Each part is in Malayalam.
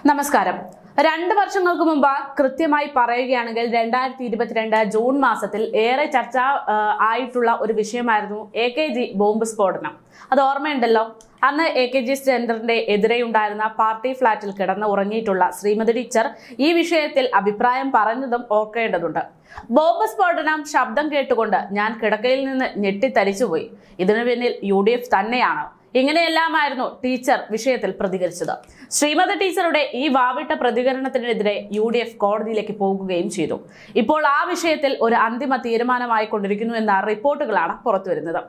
നമസ്കാരം. 2 വർഷങ്ങൾക്ക് മുമ്പ് കൃത്യമായി പറയുകയാണെങ്കിൽ 2022 ജൂൺ മാസത്തിൽ ഏറെ ചർച്ച ആയിട്ടുള്ള ഒരു വിഷയമായിരുന്നു AKG ബോംബ് സ്ഫോടനം. അത് ഓർമ്മയുണ്ടല്ലോ. അന്ന് AKG സെന്ററിന്റെ എതിരെയുണ്ടായിരുന്ന പാർട്ടി ഫ്ളാറ്റിൽ കിടന്ന് ഉറങ്ങിയിട്ടുള്ള ശ്രീമതി ടീച്ചർ ഈ വിഷയത്തിൽ അഭിപ്രായം പറഞ്ഞതും ഓർക്കേണ്ടതുണ്ട്. ബോംബ് സ്ഫോടനം ശബ്ദം കേട്ടുകൊണ്ട് ഞാൻ കിടക്കയിൽ നിന്ന് ഞെട്ടിത്തരിച്ചുപോയി. ഇതിനു പിന്നിൽ UDF തന്നെയാണ്. ഇങ്ങനെയെല്ലാമായിരുന്നു ടീച്ചർ വിഷയത്തിൽ പ്രതികരിച്ചത്. ശ്രീമതി ടീച്ചറുടെ ഈ വാവിട്ട പ്രതികരണത്തിനെതിരെ UDF കോടതിയിലേക്ക് പോകുകയും ചെയ്തു. ഇപ്പോൾ ആ വിഷയത്തിൽ ഒരു അന്തിമ തീരുമാനമായിക്കൊണ്ടിരിക്കുന്നു എന്ന റിപ്പോർട്ടുകളാണ് പുറത്തുവരുന്നത്.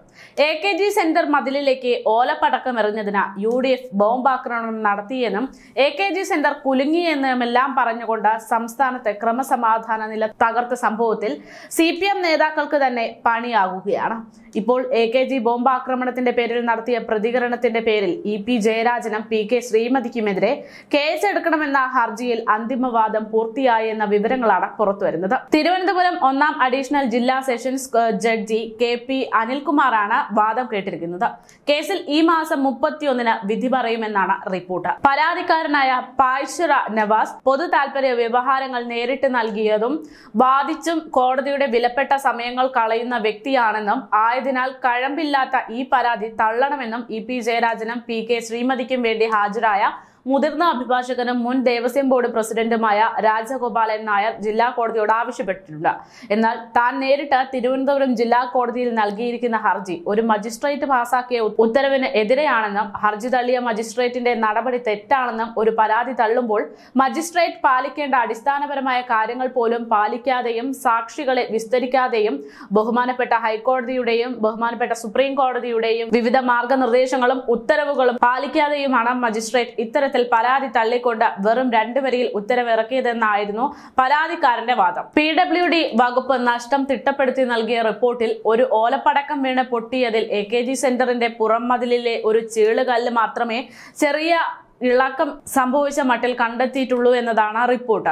AKG സെന്റർ മതിലിലേക്ക് ഓലപ്പടക്കം എറിഞ്ഞതിന് UDF ബോംബാക്രമണം നടത്തിയെന്നും AKG സെന്റർ കുലുങ്ങിയെന്നുമെല്ലാം പറഞ്ഞുകൊണ്ട് സംസ്ഥാനത്തെ ക്രമസമാധാന നില തകർത്ത സംഭവത്തിൽ CPM നേതാക്കൾക്ക് തന്നെ പണിയാകുകയാണ്. ഇപ്പോൾ AKG ബോംബാക്രമണത്തിന്റെ പേരിൽ നടത്തിയ പ്രതികരണത്തിന്റെ പേരിൽ EP ജയരാജനും PK ശ്രീമതിക്കുമെതിരെ കേസെടുക്കണമെന്ന ഹർജിയിൽ അന്തിമവാദം പൂർത്തിയായെന്ന വിവരങ്ങളാണ് പുറത്തുവരുന്നത്. തിരുവനന്തപുരം 1ാം അഡീഷണൽ ജില്ലാ സെഷൻസ് ജഡ്ജി KP അനിൽകുമാറാണ് വാദം കേട്ടിരിക്കുന്നത്. കേസിൽ ഈ മാസം 31-ന് വിധി പറയുമെന്നാണ് റിപ്പോർട്ട്. പരാതിക്കാരനായ പായ്ശ്ര നവാസ് പൊതു താൽപര്യ വ്യവഹാരങ്ങൾ നേരിട്ട് നൽകിയതും വാദിച്ചും കോടതിയുടെ വിലപ്പെട്ട സമയങ്ങൾ കളയുന്ന വ്യക്തിയാണെന്നും ആയതിനാൽ കഴമ്പില്ലാത്ത ഈ പരാതി തള്ളണമെന്നും EP ജയരാജനും PK ശ്രീമതിക്കും വേണ്ടി ഹാജരായ മുതിർന്ന അഭിഭാഷകനും മുൻ ദേവസ്വം ബോർഡ് പ്രസിഡന്റുമായ രാജഗോപാലൻ നായർ ജില്ലാ കോടതിയോട് ആവശ്യപ്പെട്ടിട്ടുണ്ട്. എന്നാൽ താൻ നേരിട്ട് തിരുവനന്തപുരം ജില്ലാ കോടതിയിൽ നൽകിയിരിക്കുന്ന ഹർജി ഒരു മജിസ്ട്രേറ്റ് പാസാക്കിയ ഉത്തരവിന് എതിരെയാണെന്നും ഹർജി തള്ളിയ മജിസ്ട്രേറ്റിന്റെ നടപടി തെറ്റാണെന്നും ഒരു പരാതി തള്ളുമ്പോൾ മജിസ്ട്രേറ്റ് പാലിക്കേണ്ട അടിസ്ഥാനപരമായ കാര്യങ്ങൾ പോലും പാലിക്കാതെയും സാക്ഷികളെ വിസ്തരിക്കാതെയും ബഹുമാനപ്പെട്ട ഹൈക്കോടതിയുടെയും ബഹുമാനപ്പെട്ട സുപ്രീം കോടതിയുടെയും വിവിധ മാർഗനിർദ്ദേശങ്ങളും ഉത്തരവുകളും പാലിക്കാതെയുമാണ് മജിസ്ട്രേറ്റ് ഇത്തരത്തിൽ പരാതി തള്ളിക്കൊണ്ട് വെറും 2 വരിയിൽ ഉത്തരവിറക്കിയതെന്നായിരുന്നു പരാതിക്കാരന്റെ വാദം. PWD വകുപ്പ് നഷ്ടം തിട്ടപ്പെടുത്തി നൽകിയ റിപ്പോർട്ടിൽ ഒരു ഓലപ്പടക്കം വീണ് പൊട്ടിയതിൽ AKG സെന്ററിന്റെ പുറം മതിലിലെ ഒരു ചീളുകല്ല് മാത്രമേ ചെറിയ ഇളക്കം സംഭവിച്ച മട്ടിൽ കണ്ടെത്തിയിട്ടുള്ളൂ എന്നതാണ് റിപ്പോർട്ട്.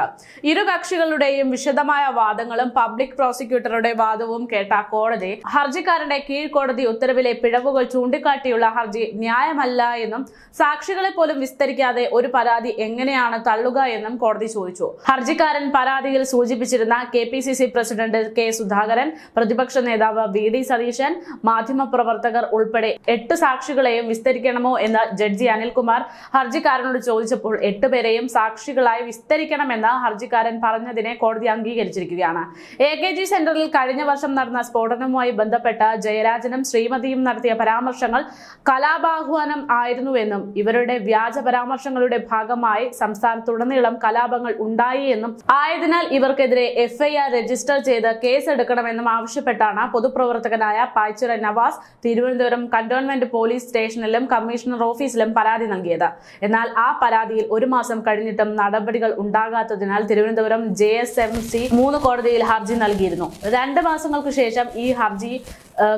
ഇരു കക്ഷികളുടെയും വിശദമായ വാദങ്ങളും പബ്ലിക് പ്രോസിക്യൂട്ടറുടെ വാദവും കേട്ട കോടതി ഹർജിക്കാരന്റെ കീഴ്ക്കോടതി ഉത്തരവിലെ പിഴവുകൾ ചൂണ്ടിക്കാട്ടിയുള്ള ഹർജി ന്യായമല്ല എന്നും സാക്ഷികളെ പോലും വിസ്തരിക്കാതെ ഒരു പരാതി എങ്ങനെയാണ് തള്ളുക എന്നും കോടതി ചോദിച്ചു. ഹർജിക്കാരൻ പരാതിയിൽ സൂചിപ്പിച്ചിരുന്ന KPCC പ്രസിഡന്റ് K സുധാകരൻ, പ്രതിപക്ഷ നേതാവ് VD സതീശൻ, മാധ്യമപ്രവർത്തകർ ഉൾപ്പെടെ 8 സാക്ഷികളെയും വിസ്തരിക്കണമോ എന്ന് ജഡ്ജി അനിൽകുമാർ ഹർജിക്കാരനോട് ചോദിച്ചപ്പോൾ 8 പേരെയും സാക്ഷികളായി വിസ്തരിക്കണമെന്ന് ഹർജിക്കാരൻ പറഞ്ഞതിനെ കോടതി അംഗീകരിച്ചിരിക്കുകയാണ്. AKG സെന്ററിൽ കഴിഞ്ഞ വർഷം നടന്ന സ്ഫോടനവുമായി ബന്ധപ്പെട്ട ജയരാജനും ശ്രീമതിയും നടത്തിയ പരാമർശങ്ങൾ കലാപാഹ്വാനം ആയിരുന്നുവെന്നും ഇവരുടെ വ്യാജ പരാമർശങ്ങളുടെ ഭാഗമായി സംസ്ഥാനത്തുടനീളം കലാപങ്ങൾ ഉണ്ടായി എന്നും ആയതിനാൽ ഇവർക്കെതിരെ FIR രജിസ്റ്റർ ചെയ്ത് കേസെടുക്കണമെന്നും ആവശ്യപ്പെട്ടാണ് പൊതുപ്രവർത്തകനായ പായ്ശ്ര നവാസ് തിരുവനന്തപുരം കന്റോൺമെന്റ് പോലീസ് സ്റ്റേഷനിലും കമ്മീഷണർ ഓഫീസിലും പരാതി നൽകിയത്. എന്നാൽ ആ പരാതിയിൽ 1 മാസം കഴിഞ്ഞിട്ടും നടപടികൾ ഉണ്ടാകാത്തതിനാൽ തിരുവനന്തപുരം JSMC 3 കോടതിയിൽ ഹർജി നൽകിയിരുന്നു. 2 മാസങ്ങൾക്ക് ശേഷം ഈ ഹർജി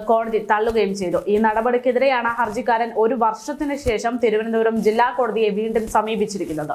കോടതി തള്ളുകയും ചെയ്തു. ഈ നടപടിക്കെതിരെയാണ് ഹർജിക്കാരൻ 1 വർഷത്തിന് ശേഷം തിരുവനന്തപുരം ജില്ലാ കോടതിയെ വീണ്ടും സമീപിച്ചിരിക്കുന്നത്.